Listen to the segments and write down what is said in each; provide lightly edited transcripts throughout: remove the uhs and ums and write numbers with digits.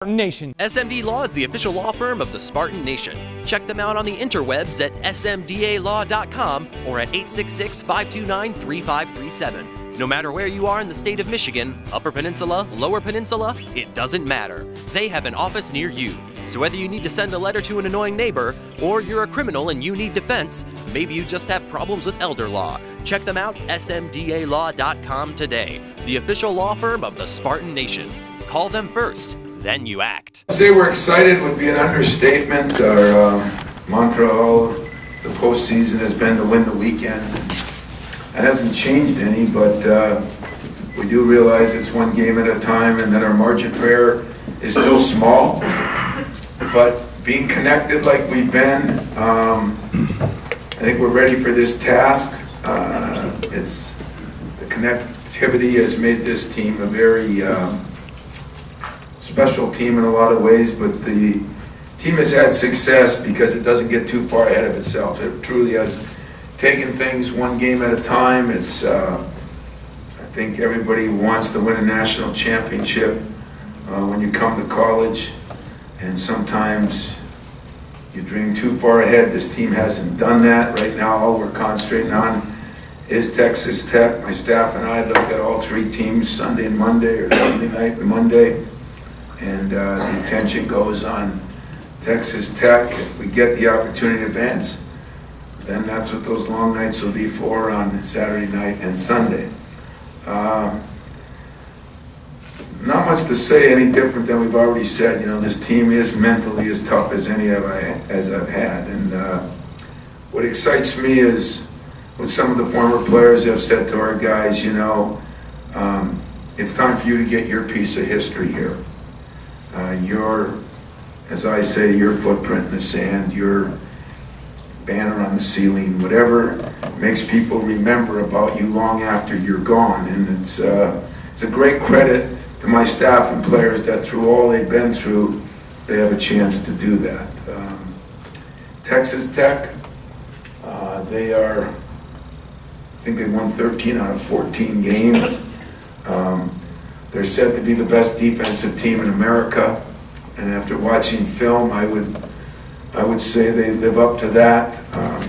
Nation. SMD Law is the official law firm of the Spartan Nation. Check them out on the interwebs at smdalaw.com or at 866-529-3537. No matter where you are in the state of Michigan, Upper Peninsula, Lower Peninsula, it doesn't matter. They have an office near you. So whether you need to send a letter to an annoying neighbor, or you're a criminal and you need defense, maybe you just have problems with elder law, check them out, smdalaw.com today. The official law firm of the Spartan Nation. Call them first. Then you act. Say we're excited would be an understatement. Our mantra all the postseason has been to win the weekend. It hasn't changed any, but we do realize it's one game at a time and that our margin for error is still small. But being connected like we've been, I think we're ready for this task. It's the connectivity has made this team a very special team in a lot of ways, but the team has had success because it doesn't get too far ahead of itself. It truly has taken things one game at a time. It's I think everybody wants to win a national championship when you come to college, and sometimes you dream too far ahead. This team hasn't done that. Right now, all we're concentrating on is Texas Tech. My staff and I looked at all three teams Sunday and Monday, or Sunday night and Monday. And the attention goes on Texas Tech. If we get the opportunity to advance, then that's what those long nights will be for on Saturday night and Sunday. Not much to say any different than we've already said. You know, this team is mentally as tough as any as I've had. And what excites me is what some of the former players have said to our guys, you know, it's time for you to get your piece of history here. Your, as I say, your footprint in the sand, your banner on the ceiling, whatever makes people remember about you long after you're gone. And it's a great credit to my staff and players that through all they've been through, they have a chance to do that. Texas Tech, they are, I think they won 13 out of 14 games. They're said to be the best defensive team in America, and after watching film, I would say they live up to that.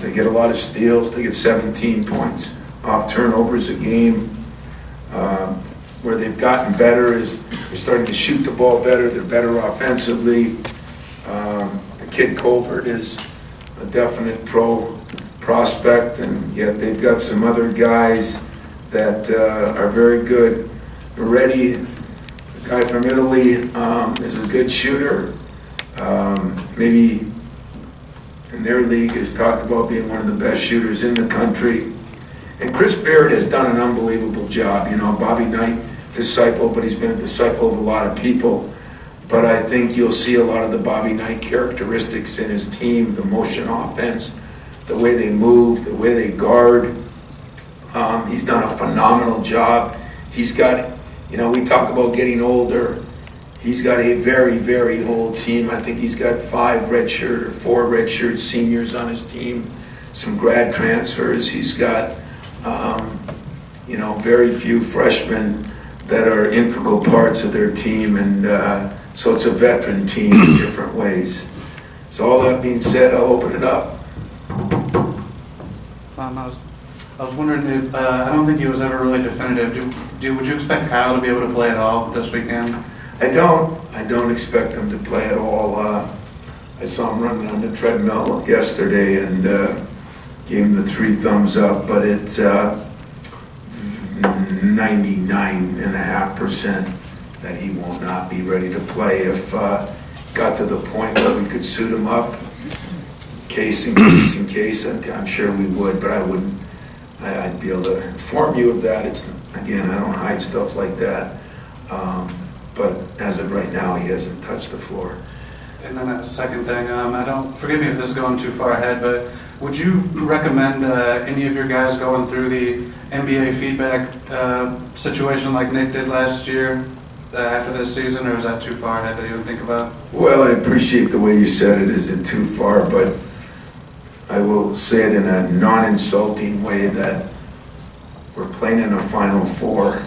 They get a lot of steals. They get 17 points off turnovers a game. Where they've gotten better is they're starting to shoot the ball better. They're better offensively. The kid Colvert is a definite pro prospect, and yet they've got some other guys that are very good. Ready, the guy from Italy is a good shooter. Maybe in their league is talked about being one of the best shooters in the country. And Chris Barrett has done an unbelievable job. You know, Bobby Knight, disciple, but he's been a disciple of a lot of people. But I think you'll see a lot of the Bobby Knight characteristics in his team, the motion offense, the way they move, the way they guard. He's done a phenomenal job. He's got, you know, we talk about getting older. He's got a very, very old team. I think he's got 5 redshirt or 4 redshirt seniors on his team, some grad transfers. He's got, you know, very few freshmen that are integral parts of their team. And so it's a veteran team in different ways. So all that being said, I'll open it up. I was wondering if, I don't think he was ever really definitive. Would you expect Kyle to be able to play at all this weekend? I don't expect him to play at all. I saw him running on the treadmill yesterday and gave him the 3 thumbs up, but it's 99.5% that he will not be ready to play. If got to the point where we could suit him up, case in case, I'm sure we would, but I wouldn't. I'd be able to inform you of that. It's, again, I don't hide stuff like that. But as of right now, he hasn't touched the floor. And then a second thing, forgive me if this is going too far ahead, but would you recommend any of your guys going through the NBA feedback situation like Nick did last year after this season, or is that too far ahead to even think about? Well, I appreciate the way you said it. Is it too far? But I will say it in a non-insulting way that we're playing in a Final Four.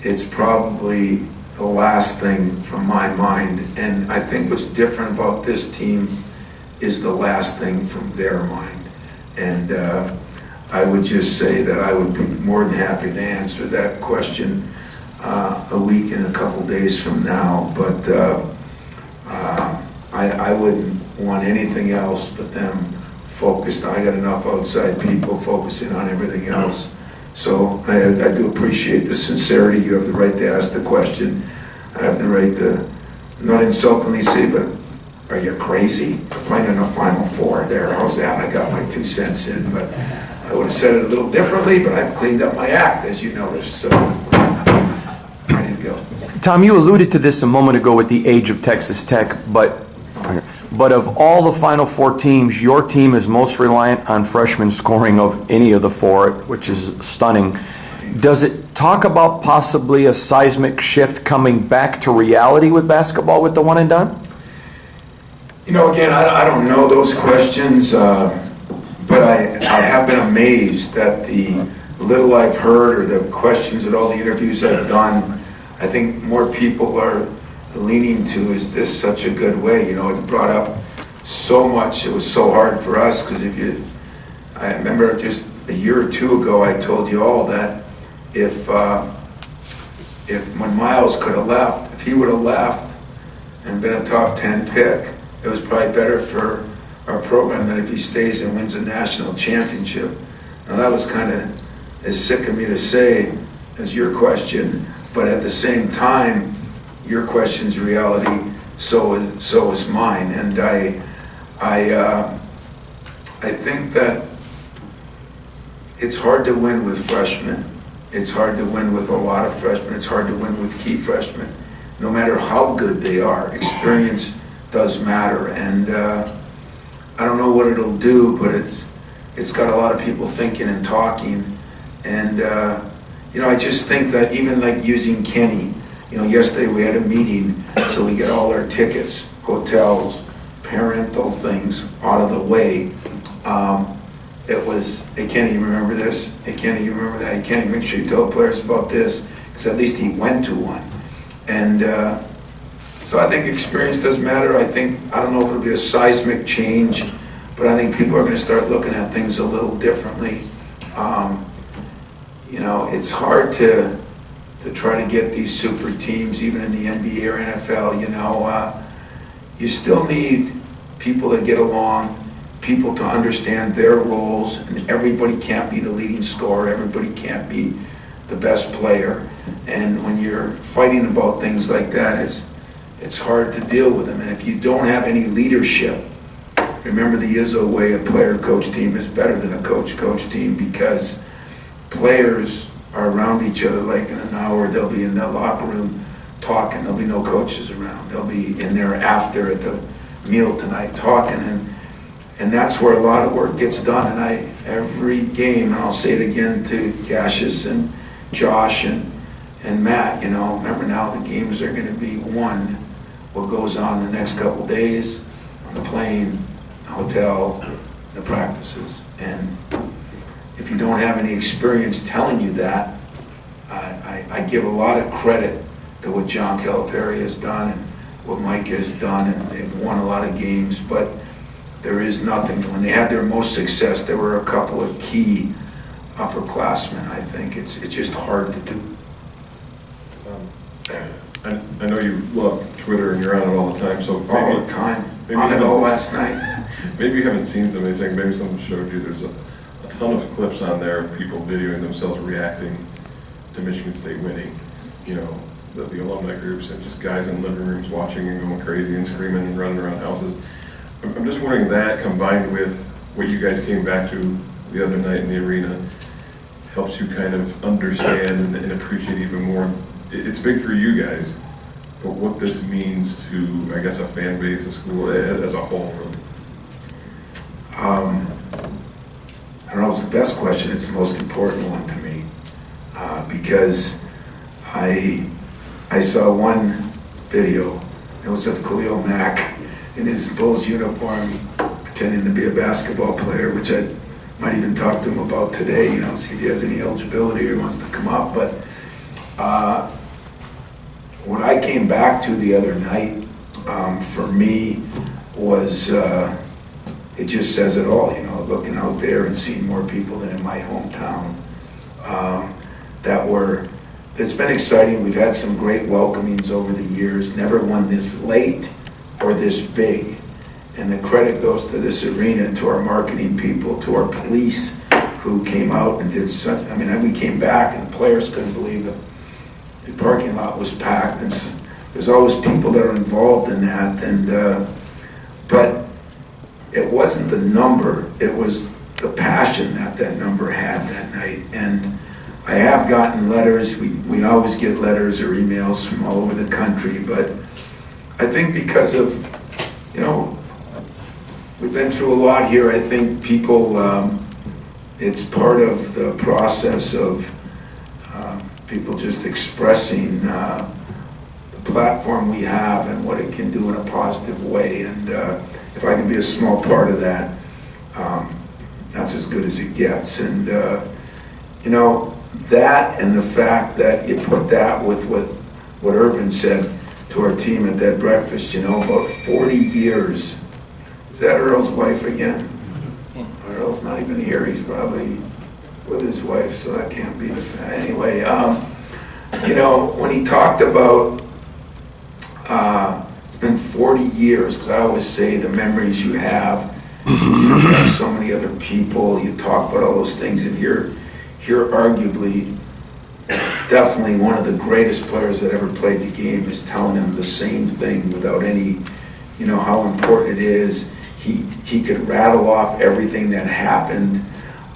It's probably the last thing from my mind. And I think what's different about this team is the last thing from their mind. And I would just say that I would be more than happy to answer that question a week and a couple days from now. But I wouldn't want anything else but them focused. I got enough outside people focusing on everything else. So I do appreciate the sincerity. You have the right to ask the question. I have the right to not insultingly say, but are you crazy? Playing in a Final Four there. How's that? I got my 2 cents in, but I would have said it a little differently, but I've cleaned up my act, as you noticed. So, ready to go. Tom, you alluded to this a moment ago with the age of Texas Tech, but of all the Final Four teams, your team is most reliant on freshman scoring of any of the four, which is stunning. Does it talk about possibly a seismic shift coming back to reality with basketball with the one and done? You know, again, I don't know those questions, but I have been amazed at the little I've heard or the questions at all the interviews I've done. I think more people are leaning to, is this such a good way? You know, it brought up so much. It was so hard for us because I remember just a year or two ago, I told you all that if when Miles could have left, if he would have left and been a top 10 pick, it was probably better for our program than if he stays and wins a national championship. Now that was kind of as sick of me to say as your question, but at the same time, your question's reality, so is mine. And I think that it's hard to win with freshmen. It's hard to win with a lot of freshmen. It's hard to win with key freshmen. No matter how good they are, experience does matter. And I don't know what it'll do, but it's got a lot of people thinking and talking. And you know, I just think that even like using Kenny, you know, yesterday we had a meeting, so we get all our tickets, hotels, parental things out of the way. It was, hey Kenny, you remember this? Hey Kenny, you remember that? Hey Kenny, make sure you tell the players about this, because at least he went to one. And so I think experience does matter. I don't know if it'll be a seismic change, but I think people are going to start looking at things a little differently. You know, it's hard to try to get these super teams, even in the NBA or NFL, you know. You still need people that get along, people to understand their roles, and everybody can't be the leading scorer, everybody can't be the best player. And when you're fighting about things like that, it's hard to deal with them. And if you don't have any leadership, remember the Izzo way, a player-coach team is better than a coach-coach team, because players are around each other. Like in an hour, they'll be in that locker room talking. There'll be no coaches around. They'll be in there after at the meal tonight talking, and that's where a lot of work gets done. And every game, and I'll say it again to Cassius and Josh and Matt, you know, remember now the games are going to be won. What goes on the next couple days on the plane, the hotel, the practices. And if you don't have any experience telling you that, I give a lot of credit to what John Calipari has done and what Mike has done, and they've won a lot of games, but there is nothing. When they had their most success, there were a couple of key upperclassmen, I think. It's just hard to do. I know you love Twitter and you're on it all the time, so maybe, all the time. On it all last night. Maybe you haven't seen some of these things. Maybe someone showed you. There's a ton of clips on there of people videoing themselves reacting to Michigan State winning. You know, the alumni groups and just guys in living rooms watching and going crazy and screaming and running around houses. I'm just wondering, that combined with what you guys came back to the other night in the arena helps you kind of understand and appreciate even more. It's big for you guys, but what this means to, I guess, a fan base, a school as a whole, really. I don't know if it's the best question, it's the most important one to me, because I saw one video. It was of Khalil Mack in his Bulls uniform pretending to be a basketball player, which I might even talk to him about today, you know, see if he has any eligibility or wants to come up. But what I came back to the other night, for me, was, it just says it all, you know, looking out there and seeing more people than in my hometown. It's been exciting. We've had some great welcomings over the years, never one this late or this big. And the credit goes to this arena, to our marketing people, to our police who came out and did such, I mean, we came back and players couldn't believe it. The parking lot was packed, and there's always people that are involved in that. And but it wasn't the number, it was the passion that number had that night. And I have gotten letters, we always get letters or emails from all over the country, but I think because of, you know, we've been through a lot here. I think people, it's part of the process of people just expressing the platform we have and what it can do in a positive way. And if I can be a small part of that, that's as good as it gets. And, you know, that and the fact that you put that with what Irvin said to our team at that breakfast, you know, about 40 years. Is that Earl's wife again? Earl's not even here. He's probably with his wife, so that can't be the fact. Anyway, you know, when he talked about, it's been 40 years, because I always say the memories you have, you have so many other people, you talk about all those things, and here arguably, definitely one of the greatest players that ever played the game is telling him the same thing without any, you know, how important it is. He could rattle off everything that happened,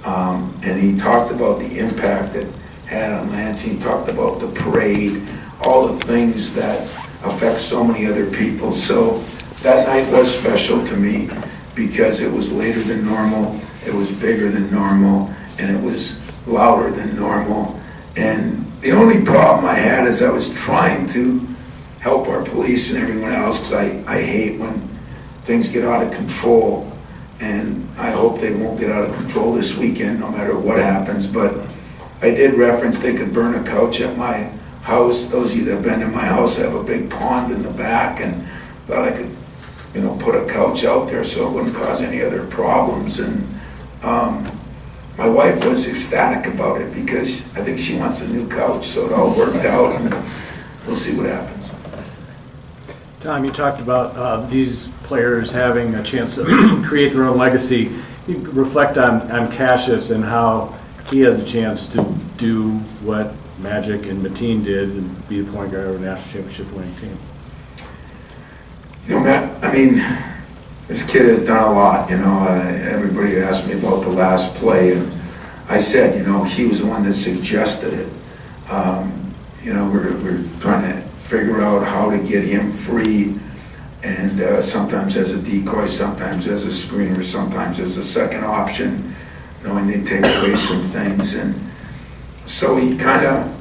and he talked about the impact it had on Lansing. He talked about the parade, all the things that affect so many other people. So that night was special to me because it was later than normal, it was bigger than normal, and it was louder than normal. And the only problem I had is I was trying to help our police and everyone else, because I hate when things get out of control, and I hope they won't get out of control this weekend no matter what happens. But I did reference they could burn a couch at my house. Those of you that have been to my house, I have a big pond in the back, and thought I could, you know, put a couch out there so it wouldn't cause any other problems. And my wife was ecstatic about it because I think she wants a new couch, so it all worked out, and we'll see what happens. Tom, you talked about these players having a chance to create their own legacy. You reflect on Cassius and how he has a chance to do what Magic and Mateen did and be the point guard of a national championship winning team. You know, Matt, I mean, this kid has done a lot. You know, everybody asked me about the last play, and I said, you know, he was the one that suggested it. You know, we're trying to figure out how to get him free, and sometimes as a decoy, sometimes as a screener, sometimes as a second option, knowing they take away some things. And so he kind of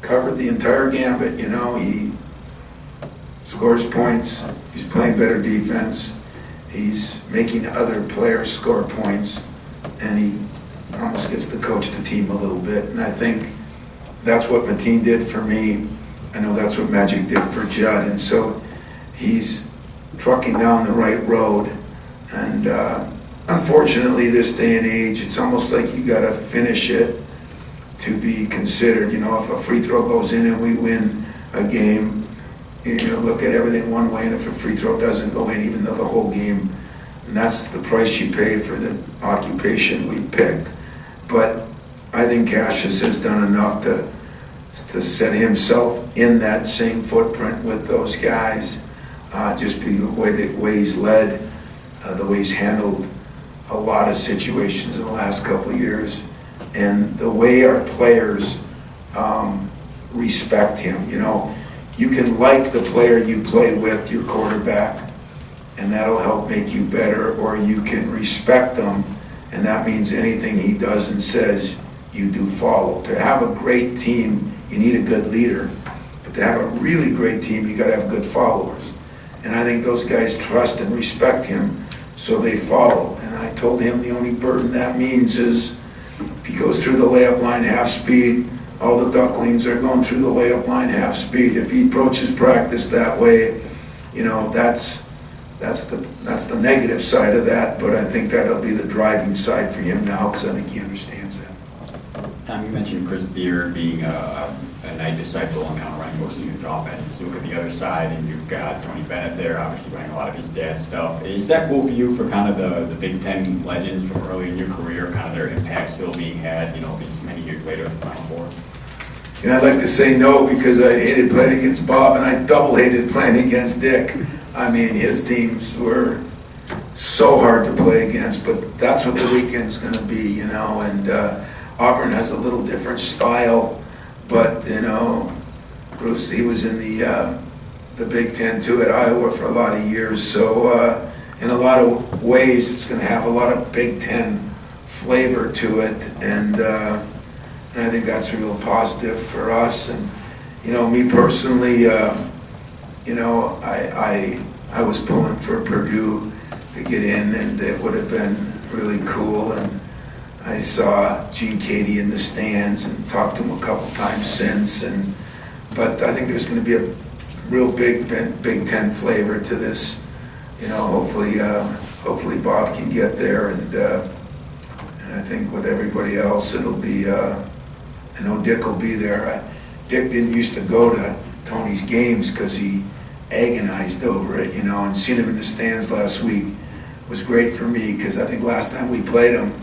covered the entire gambit. You know, he scores points, he's playing better defense, he's making other players score points, and he almost gets to coach the team a little bit. And I think that's what Mateen did for me. I know that's what Magic did for Judd. And so he's trucking down the right road. And unfortunately, this day and age, it's almost like you got to finish it to be considered. You know, if a free throw goes in and we win a game, you're going to look at everything one way, and if a free throw doesn't go in, even though the whole game, and that's the price you pay for the occupation we've picked. But I think Cassius has done enough to set himself in that same footprint with those guys, just the way he's led, the way he's handled a lot of situations in the last couple of years, and the way our players respect him. You know, you can like the player you play with, your quarterback, and that'll help make you better, or you can respect him, and that means anything he does and says, you do follow. To have a great team, you need a good leader, but to have a really great team, you gotta have good followers. And I think those guys trust and respect him, so they follow. And I told him the only burden that means is if he goes through the layup line half speed, all the ducklings are going through the layup line half speed. If he approaches practice that way, you know, that's the negative side of that, but I think that'll be the driving side for him now, because I think he understands that. Tom, you mentioned Chris Beard being a night disciple and kind of running most of his offense. So look at the other side, and you've got Tony Bennett there, obviously running a lot of his dad's stuff. Is that cool for you, for kind of the Big Ten legends from early in your career, kind of their impact still being had, you know, these many years later at the Final Four? You know, I'd like to say no, because I hated playing against Bob, and I double hated playing against Dick. I mean, his teams were so hard to play against, but that's what the weekend's going to be, you know, and Auburn has a little different style, but, you know, Bruce, he was in the Big Ten too at Iowa for a lot of years, so in a lot of ways it's going to have a lot of Big Ten flavor to it, and I think that's a real positive for us. And, you know, me personally, you know, I was pulling for Purdue to get in, and it would have been really cool. And I saw Gene Cady in the stands and talked to him a couple times since. But I think there's going to be a real big Big Ten flavor to this. You know, hopefully Bob can get there, and I think with everybody else, it'll be. I know Dick will be there. Dick didn't used to go to Tony's games because he agonized over it, you know, and seeing him in the stands last week was great for me, because I think last time we played him,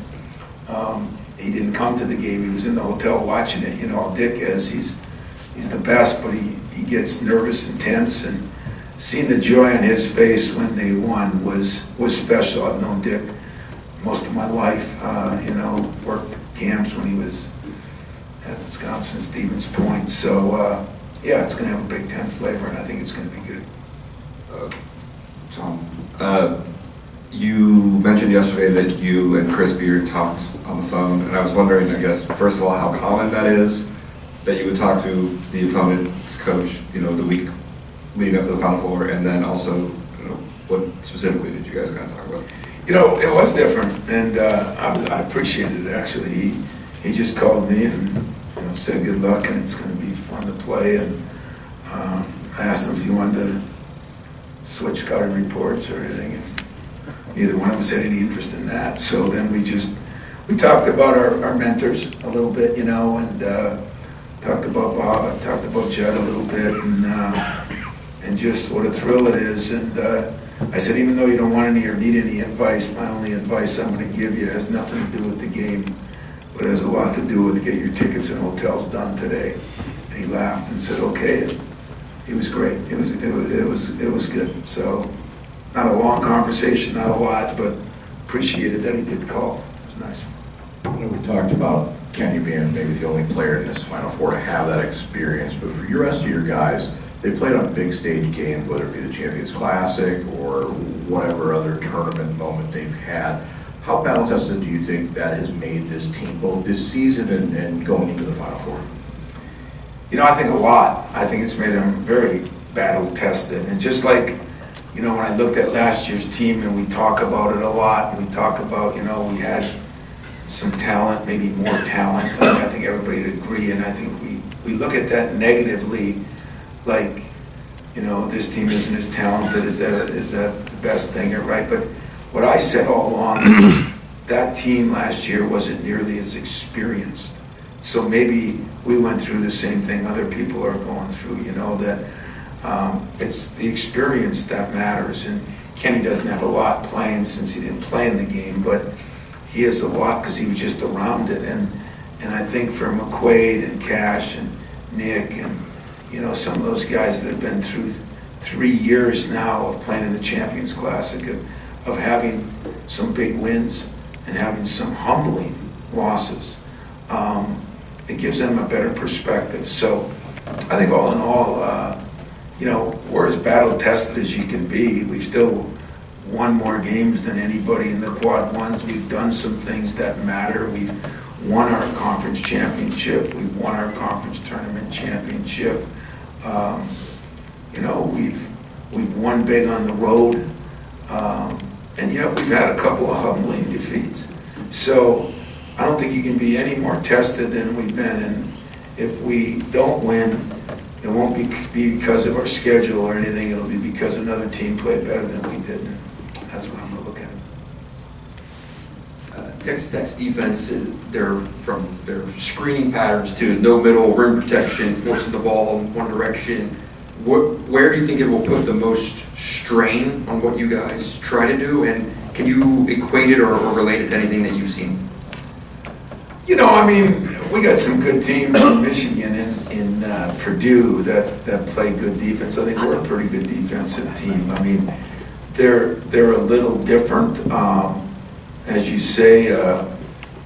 he didn't come to the game. He was in the hotel watching it. You know, Dick is, he's the best, but he gets nervous and tense, and seeing the joy on his face when they won was special. I've known Dick most of my life, you know, worked camps when he was at Wisconsin, Stevens Point. So, yeah, it's going to have a Big Ten flavor, and I think it's going to be good. Tom, you mentioned yesterday that you and Chris Beard talked on the phone, and I was wondering, I guess, first of all, how common that is, that you would talk to the opponent's coach, you know, the week leading up to the Final Four, and then also, you know, what specifically did you guys kind of talk about? You know, it was different, and I appreciated it, actually. He just called me and, you know, said good luck, and it's going to be fun to play. And I asked him if he wanted to switch scouting reports or anything, and neither one of us had any interest in that. So then we talked about our mentors a little bit, you know, and talked about Bob, I talked about Jed a little bit, and just what a thrill it is. And I said, even though you don't want any or need any advice, my only advice I'm going to give you has nothing to do with the game, but it has a lot to do with get your tickets and hotels done today. And he laughed and said, okay. And he was great. It was good. So not a long conversation, not a lot, but appreciated that he did call. It was nice. You know, we talked about Kenny being maybe the only player in this Final Four to have that experience, but for your rest of your guys, they played on big stage games, whether it be the Champions Classic or whatever other tournament moment they've had. How battle-tested do you think that has made this team, both this season and going into the Final Four? You know, I think a lot. I think it's made them very battle-tested. And just like, you know, when I looked at last year's team, and we talk about it a lot, and we talk about, you know, we had some talent, maybe more talent. I think everybody would agree, and I think we look at that negatively, like, you know, this team isn't as talented, is that the best thing, or right? But what I said all along, that team last year wasn't nearly as experienced. So maybe we went through the same thing other people are going through, you know, that it's the experience that matters. And Kenny doesn't have a lot playing since he didn't play in the game, but he has a lot because he was just around it. And I think for McQuaid and Cash and Nick and, you know, some of those guys that have been through 3 years now of playing in the Champions Classic, of having some big wins and having some humbling losses, it gives them a better perspective. So I think all in all, you know, we're as battle-tested as you can be. We've still won more games than anybody in the quad ones. We've done some things that matter. We've won our conference championship. We've won our conference tournament championship. You know, we've won big on the road. And yet we've had a couple of humbling defeats. So I don't think you can be any more tested than we've been. if we don't win, it won't be because of our schedule or anything. It'll be because another team played better than we did. That's what I'm going to look at. Texas Tech's defense, from their screening patterns to no middle, rim protection, forcing the ball in one direction. Where do you think it will put the most strain on what you guys try to do? And can you equate it or relate it to anything that you've seen? You know, I mean, we got some good teams in Michigan and in Purdue that play good defense. I think we're a pretty good defensive team. I mean, they're a little different. As you say,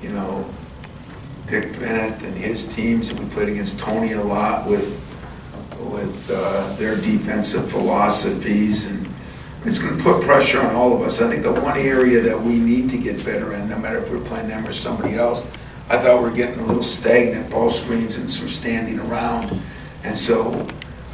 you know, Dick Bennett and his teams, we played against Tony a lot with their defensive philosophies, and it's going to put pressure on all of us. I think the one area that we need to get better in, no matter if we're playing them or somebody else, I thought we were getting a little stagnant, ball screens and some standing around. And so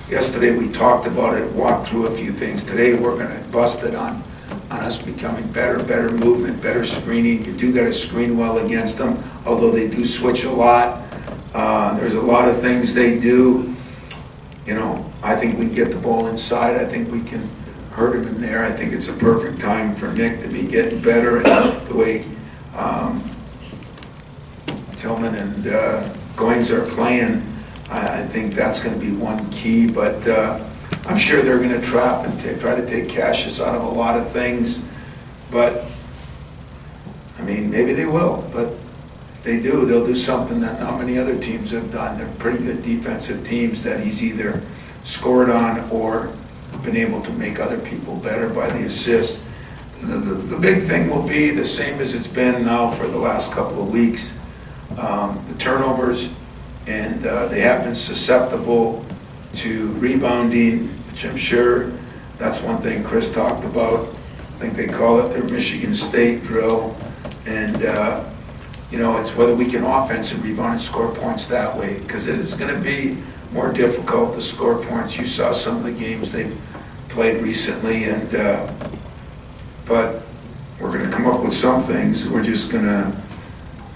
yesterday we talked about it, walked through a few things. Today we're going to bust it on us becoming better movement, better screening. You do got to screen well against them, although they do switch a lot. There's a lot of things they do. You know, I think we can get the ball inside. I think we can hurt him in there. I think it's a perfect time for Nick to be getting better, and the way Tillman and Goins are playing, I think that's going to be one key. But I'm sure they're going to trap and try to take Cassius out of a lot of things. But, I mean, maybe they will. But if they do, they'll do something that not many other teams have done. They're pretty good defensive teams that he's either scored on or been able to make other people better by the assists. The big thing will be the same as it's been now for the last couple of weeks. The turnovers, and they have been susceptible to rebounding, which I'm sure that's one thing Chris talked about. I think they call it their Michigan State drill. And, you know, it's whether we can offense and rebound and score points that way, because it is going to be more difficult to score points. You saw some of the games they've played recently, and but we're going to come up with some things. We're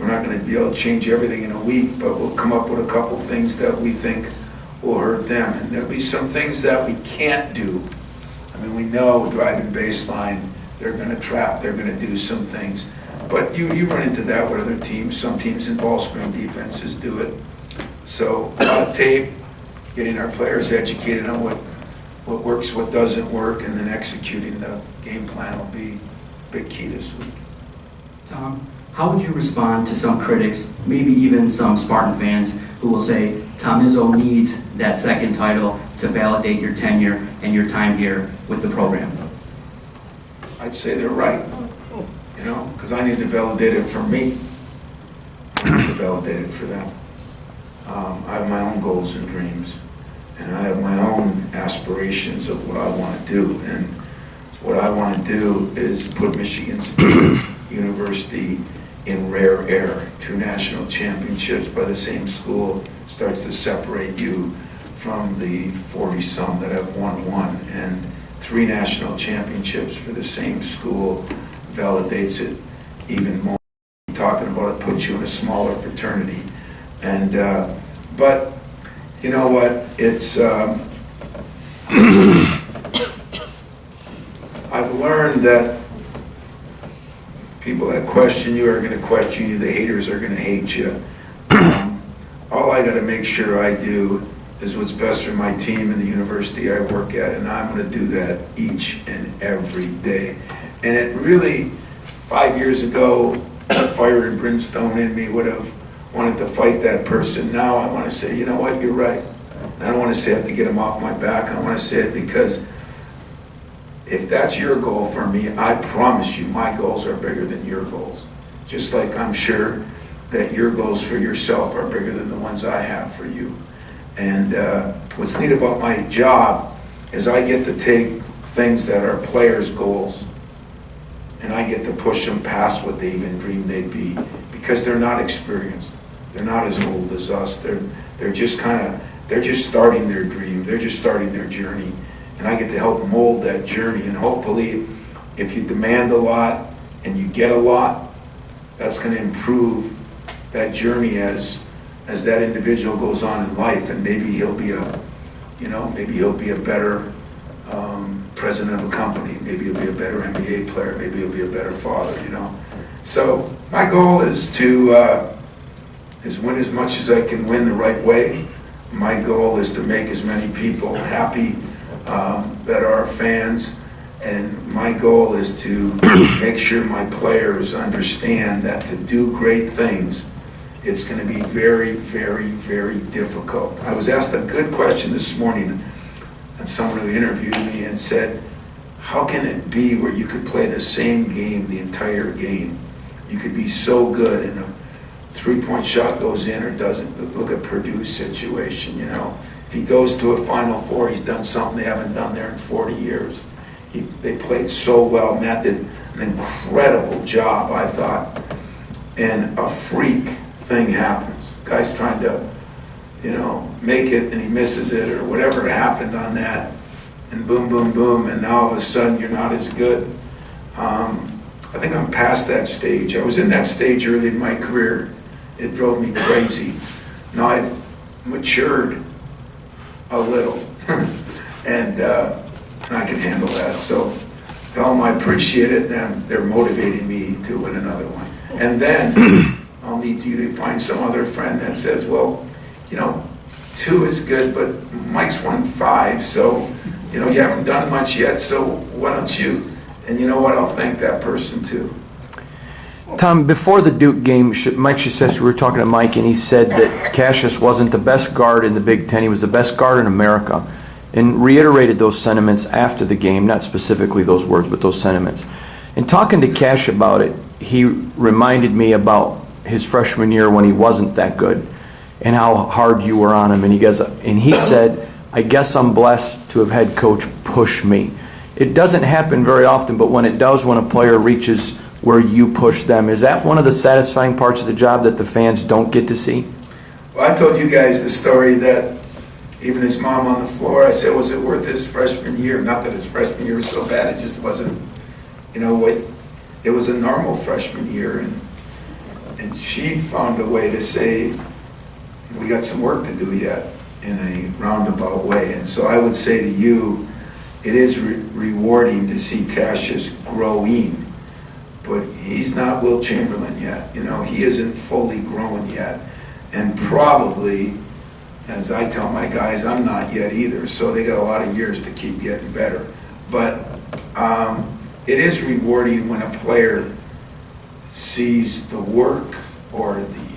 not going to be able to change everything in a week, but we'll come up with a couple things that we think will hurt them. And there'll be some things that we can't do. I mean, we know driving baseline, they're going to trap, they're going to do some things. But you run into that with other teams. Some teams in ball screen defenses do it. So a lot of tape, getting our players educated on what works, what doesn't work, and then executing the game plan will be a big key this week. Tom, how would you respond to some critics, maybe even some Spartan fans, who will say Tom Izzo needs that second title to validate your tenure and your time here with the program? I'd say they're right, you know, because I need to validate it for me. I need to validate it for them. I have my own goals and dreams, and I have my own aspirations of what I want to do. And what I want to do is put Michigan State University in rare air. 2 national championships by the same school starts to separate you from the 40-some that have won one, and 3 national championships for the same school validates it even more. Talking about it puts you in a smaller fraternity. And but you know what, it's I've learned that people that question you are going to question you. The haters are going to hate you. All I got to make sure I do is what's best for my team and the university I work at, and I'm going to do that each and every day. And it really, 5 years ago, fire and brimstone in me would have wanted to fight that person. Now I want to say, you know what, you're right. I don't want to say it to get them off my back. I want to say it because if that's your goal for me, I promise you my goals are bigger than your goals. Just like I'm sure that your goals for yourself are bigger than the ones I have for you. And what's neat about my job is I get to take things that are players' goals and I get to push them past what they even dreamed they'd be, because they're not experienced. They're not as old as us. They're just starting their dream. They're just starting their journey. And I get to help mold that journey. And hopefully, if you demand a lot and you get a lot, that's going to improve that journey as as that individual goes on in life, and maybe he'll be a better president of a company, maybe he'll be a better NBA player, maybe he'll be a better father, So my goal is to win as much as I can win the right way. My goal is to make as many people happy that are fans, and my goal is to make sure my players understand that to do great things, it's going to be very, very, very difficult. I was asked a good question this morning, and someone who interviewed me and said, how can it be where you could play the same game the entire game? You could be so good and a three-point shot goes in or doesn't. Look at Purdue's situation, If he goes to a Final Four, he's done something they haven't done there in 40 years. They played so well. Matt did an incredible job, I thought. And a freak thing happens. Guy's trying to, make it and he misses it or whatever happened on that. And boom, boom, boom, and now all of a sudden you're not as good. I think I'm past that stage. I was in that stage early in my career. It drove me crazy. Now I've matured a little, and I can handle that. So tell them I appreciate it, and they're motivating me to win another one. And then I'll need you to find some other friend that says, well, 2 is good, but Mike's won 5, so you haven't done much yet, so why don't you? And you know what? I'll thank that person too. Tom, before the Duke game, Mike Krzyzewski, we were talking to Mike, and he said that Cassius wasn't the best guard in the Big Ten. He was the best guard in America, and reiterated those sentiments after the game, not specifically those words, but those sentiments. And talking to Cash about it, he reminded me about his freshman year when he wasn't that good and how hard you were on him. And he said, I guess I'm blessed to have had Coach push me. It doesn't happen very often, but when it does, when a player reaches where you push them, is that one of the satisfying parts of the job that the fans don't get to see? Well, I told you guys the story that even his mom on the floor, I said, was it worth his freshman year? Not that his freshman year was so bad, it just wasn't, it was a normal freshman year. And she found a way to say, we got some work to do yet, in a roundabout way. And so I would say to you, it is rewarding to see Cassius growing, but he's not Will Chamberlain yet. He isn't fully grown yet. And probably, as I tell my guys, I'm not yet either, so they got a lot of years to keep getting better. But it is rewarding when a player sees the work or the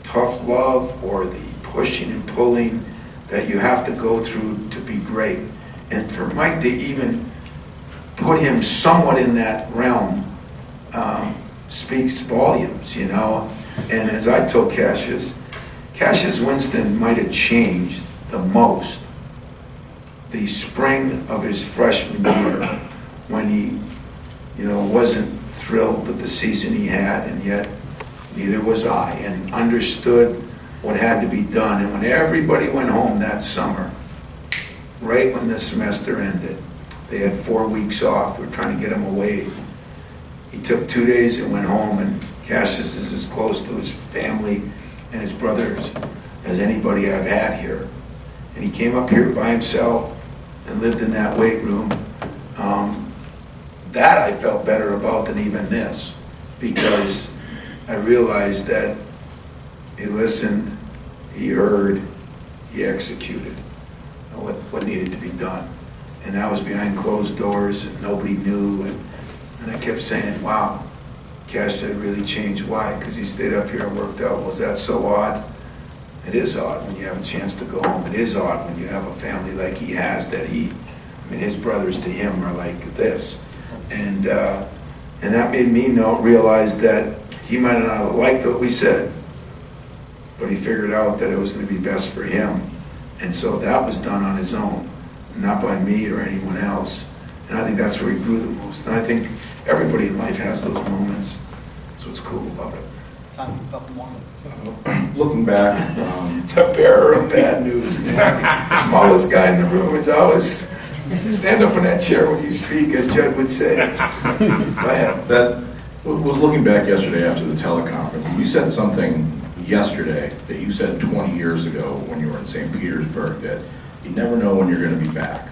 tough love or the pushing and pulling that you have to go through to be great. And for Mike to even put him somewhat in that realm speaks volumes, And as I told Cassius Winston might have changed the most the spring of his freshman year when he, wasn't thrilled with the season he had, and yet neither was I, and understood what had to be done. And when everybody went home that summer, right when the semester ended, they had 4 weeks off. We were trying to get him away. He took 2 days and went home, and Cassius is as close to his family and his brothers as anybody I've had here. And he came up here by himself and lived in that weight room. That I felt better about than even this, because I realized that he listened, he heard, he executed what needed to be done. And that was behind closed doors, and nobody knew. And I kept saying, wow, Cash had really changed. Why? Because he stayed up here and worked out. Was that so odd? It is odd when you have a chance to go home. It is odd when you have a family like he has, his brothers to him are like this. And that made me realize that he might not have liked what we said, but he figured out that it was going to be best for him. And so that was done on his own, not by me or anyone else. And I think that's where he grew the most. And I think everybody in life has those moments. That's what's cool about it. Time for a couple more. Looking back, The bearer of bad news, man. Smallest guy in the room is always stand up in that chair when you speak, as Judd would say. Go ahead. that was looking back yesterday after the teleconference. You said something yesterday that you said 20 years ago when you were in St. Petersburg, that you never know when you're going to be back.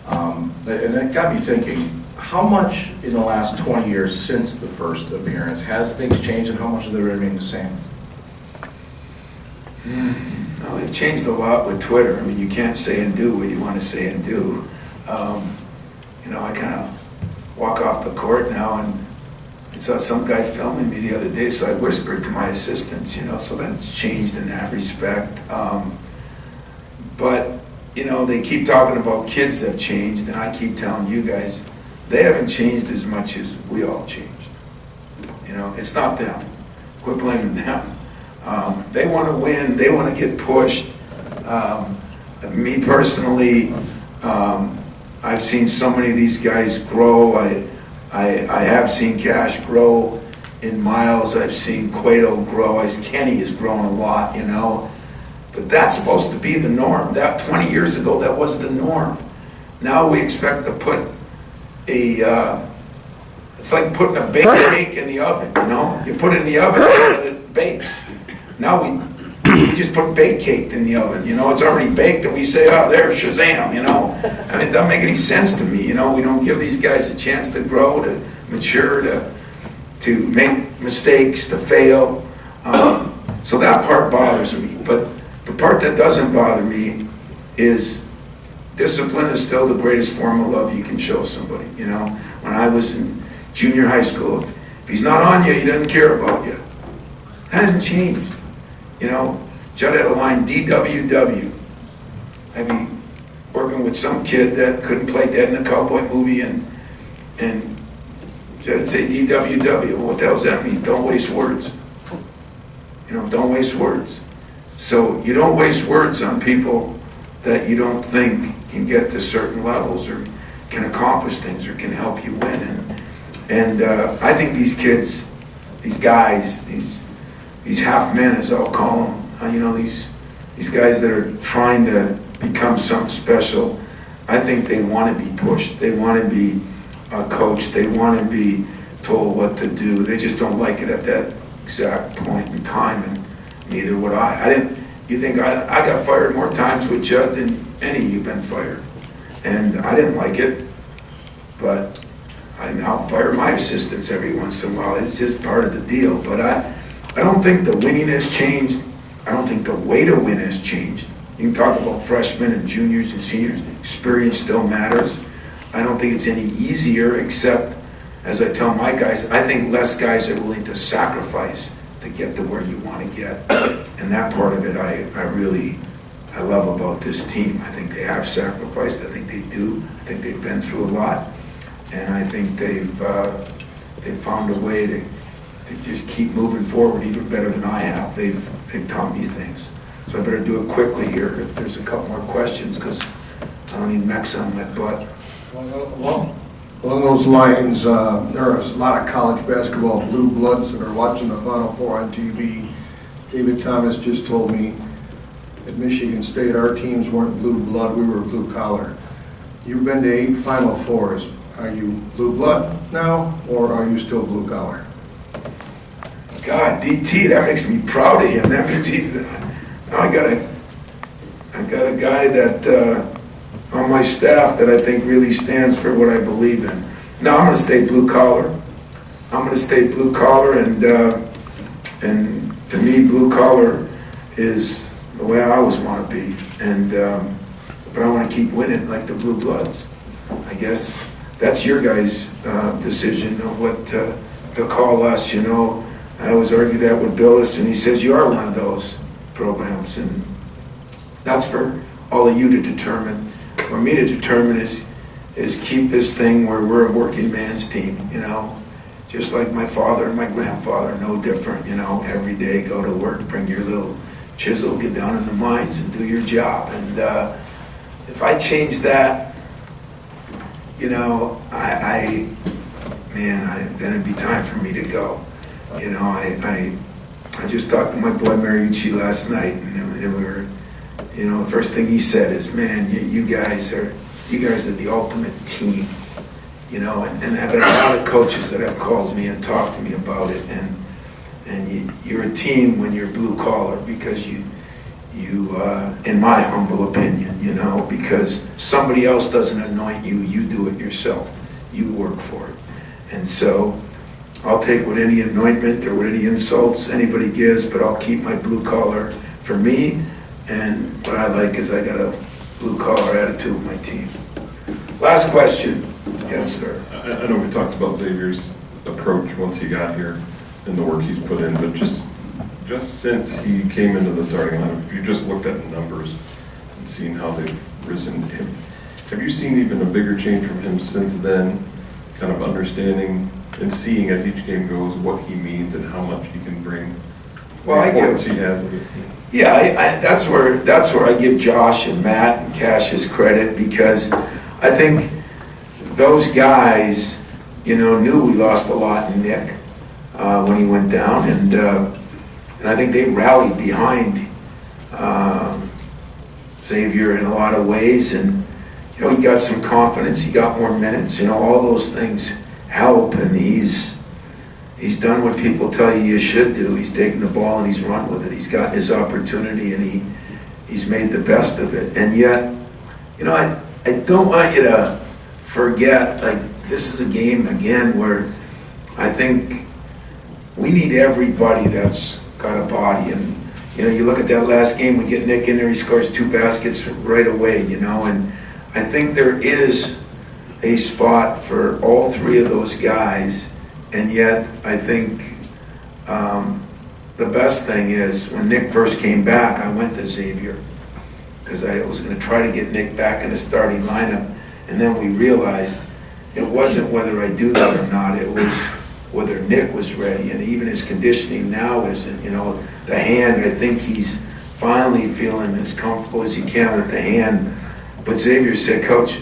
And that got me thinking, how much in the last 20 years since the first appearance has things changed, and how much have they remained the same? Well, they've changed a lot with Twitter. I mean, you can't say and do what you want to say and do. I kind of walk off the court now, and I saw some guy filming me the other day, so I whispered to my assistants, so that's changed in that respect. But, they keep talking about kids that have changed, and I keep telling you guys, they haven't changed as much as we all changed. It's not them. Quit blaming them. They want to win. They want to get pushed. Me personally, I've seen so many of these guys grow. I have seen Cash grow in Miles. I've seen Cueto grow. Kenny has grown a lot, But that's supposed to be the norm. That 20 years ago, that was the norm. Now we expect to put it's like putting a baked cake in the oven, You put it in the oven and it bakes. Now we just put baked cake in the oven, It's already baked and we say, oh, there's Shazam, I mean, it doesn't make any sense to me, We don't give these guys a chance to grow, to mature, to make mistakes, to fail. So that part bothers me. But the part that doesn't bother me is discipline is still the greatest form of love you can show somebody, When I was in junior high school, if he's not on you, he doesn't care about you. That hasn't changed. Judd had a line, DWW. I'd be working with some kid that couldn't play dead in a cowboy movie, and Judd would say DWW. Well, what the hell does that mean? Don't waste words. Don't waste words. So you don't waste words on people that you don't think can get to certain levels or can accomplish things or can help you win. And I think these kids, these guys, these half men, as I'll call them, these guys that are trying to become something special, I think they want to be pushed. They want to be coached. They want to be told what to do. They just don't like it at that exact point in time, and neither would I. You think I got fired more times with Judd than any of you been fired, and I didn't like it, but I now fire my assistants every once in a while. It's just part of the deal. But I don't think the winning has changed. I don't think the way to win has changed. You can talk about freshmen and juniors and seniors. Experience still matters. I don't think it's any easier, except, as I tell my guys, I think less guys are willing to sacrifice to get to where you want to get. And that part of it I love about this team. I think they have sacrificed. I think they do. I think they've been through a lot. And I think they've found a way to just keep moving forward even better than I have. They've taught me things. So I better do it quickly here if there's a couple more questions, because I don't need mechs on my butt. Well, along those lines, there is a lot of college basketball blue bloods that are watching the Final Four on TV. David Thomas just told me at Michigan State our teams weren't blue blood, we were blue collar. You've been to 8 Final Fours. Are you blue blood now, or are you still blue collar? God, DT, that makes me proud of him. That means he's now I got a guy that on my staff that I think really stands for what I believe in. Now I'm going to stay blue collar. I'm going to stay blue collar, and to me, blue collar is the way I always want to be. And but I want to keep winning like the Blue Bloods. I guess that's your guys' decision of what to call us. I always argue that with Billis, and he says you are one of those programs, and that's for all of you to determine. For me to determine is keep this thing where we're a working man's team, just like my father and my grandfather, no different, every day go to work, bring your little chisel, get down in the mines and do your job. And if I change that, then it'd be time for me to go. I just talked to my boy Mariucci last night, and we were, the first thing he said is, man, you guys are the ultimate team, and I've had a lot of coaches that have called me and talked to me about it, and And you're a team when you're blue collar because you, in my humble opinion, you know, because somebody else doesn't anoint you, you do it yourself. You work for it. And so I'll take with any anointment or with any insults anybody gives, but I'll keep my blue collar for me. And what I like is I got a blue collar attitude with my team. Last question. Yes, sir. I know we talked about Xavier's approach once he got here and the work he's put in, but just since he came into the starting lineup, if you just looked at the numbers and seen how they've risen, have you seen even a bigger change from him since then, kind of understanding and seeing as each game goes what he means and how much he can bring? Well, he has of it. Yeah, that's where I give Josh and Matt and Cassius credit, because I think those guys, you know, knew we lost a lot in Nick when he went down, and I think they rallied behind Xavier in a lot of ways, and you know, he got some confidence, he got more minutes, you know, all those things help, and he's done what people tell you should do. He's taken the ball and he's run with it. He's gotten his opportunity and he's made the best of it. And yet, you know, I don't want you to forget, like, this is a game, again, where I think we need everybody that's got a body. And, you know, you look at that last game, we get Nick in there, he scores 2 baskets right away, you know, and I think there is a spot for all 3 of those guys. And yet, I think the best thing is, when Nick first came back, I went to Xavier, because I was going to try to get Nick back in the starting lineup. And then we realized it wasn't whether I do that or not, it was whether Nick was ready. And even his conditioning now isn't, you know, the hand, I think he's finally feeling as comfortable as he can with the hand. But Xavier said, Coach,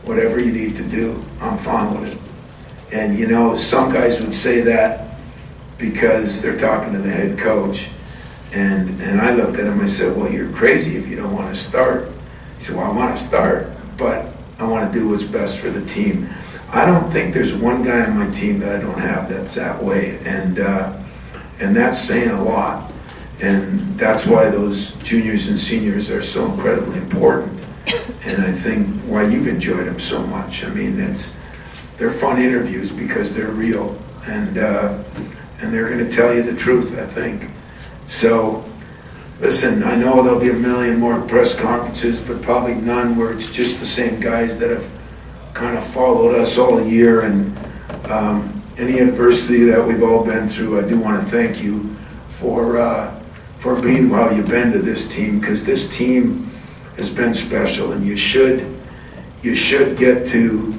whatever you need to do, I'm fine with it. And, you know, some guys would say that because they're talking to the head coach. And I looked at him, I said, well, you're crazy if you don't want to start. He said, well, I want to start, but I want to do what's best for the team. I don't think there's one guy on my team that I don't have that's that way. And that's saying a lot. And that's why those juniors and seniors are so incredibly important. And I think why you've enjoyed them so much. I mean, they're fun interviews because they're real, and they're going to tell you the truth, I think. So, listen, I know there'll be a million more press conferences, but probably none where it's just the same guys that have kind of followed us all year. And any adversity that we've all been through, I do want to thank you for being how you've been to this team, because this team has been special, and you should get to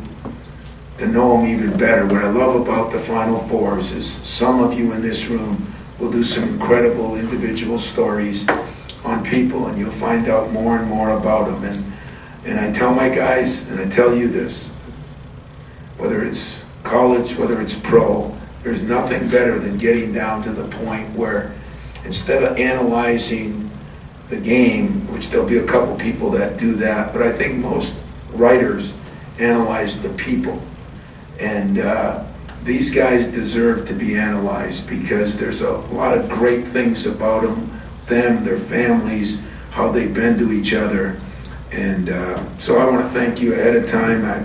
know them even better. What I love about the Final Fours is some of you in this room will do some incredible individual stories on people, and you'll find out more and more about them. And I tell my guys, and I tell you this, whether it's college, whether it's pro, there's nothing better than getting down to the point where instead of analyzing the game, which there'll be a couple people that do that, but I think most writers analyze the people. And these guys deserve to be analyzed, because there's a lot of great things about them, their families, how they've been to each other. And so I want to thank you ahead of time. I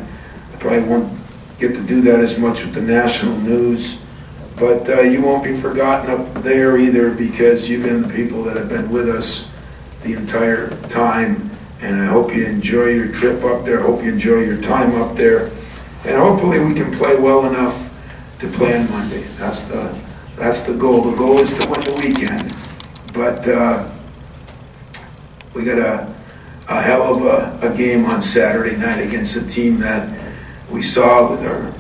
probably won't get to do that as much with the national news, but you won't be forgotten up there either, because you've been the people that have been with us the entire time. And I hope you enjoy your trip up there. I hope you enjoy your time up there. And hopefully we can play well enough to play on Monday. That's the goal. The goal is to win the weekend. But we got a hell of a game on Saturday night against a team that we saw with our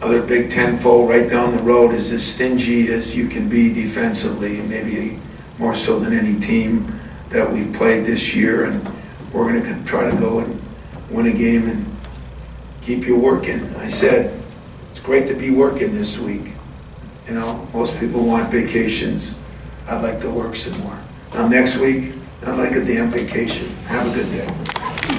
other Big Ten foe right down the road is as stingy as you can be defensively, maybe more so than any team that we've played this year. And we're going to try to go and win a game and keep you working. I said, it's great to be working this week. You know, most people want vacations. I'd like to work some more. Now next week, I'd like a damn vacation. Have a good day.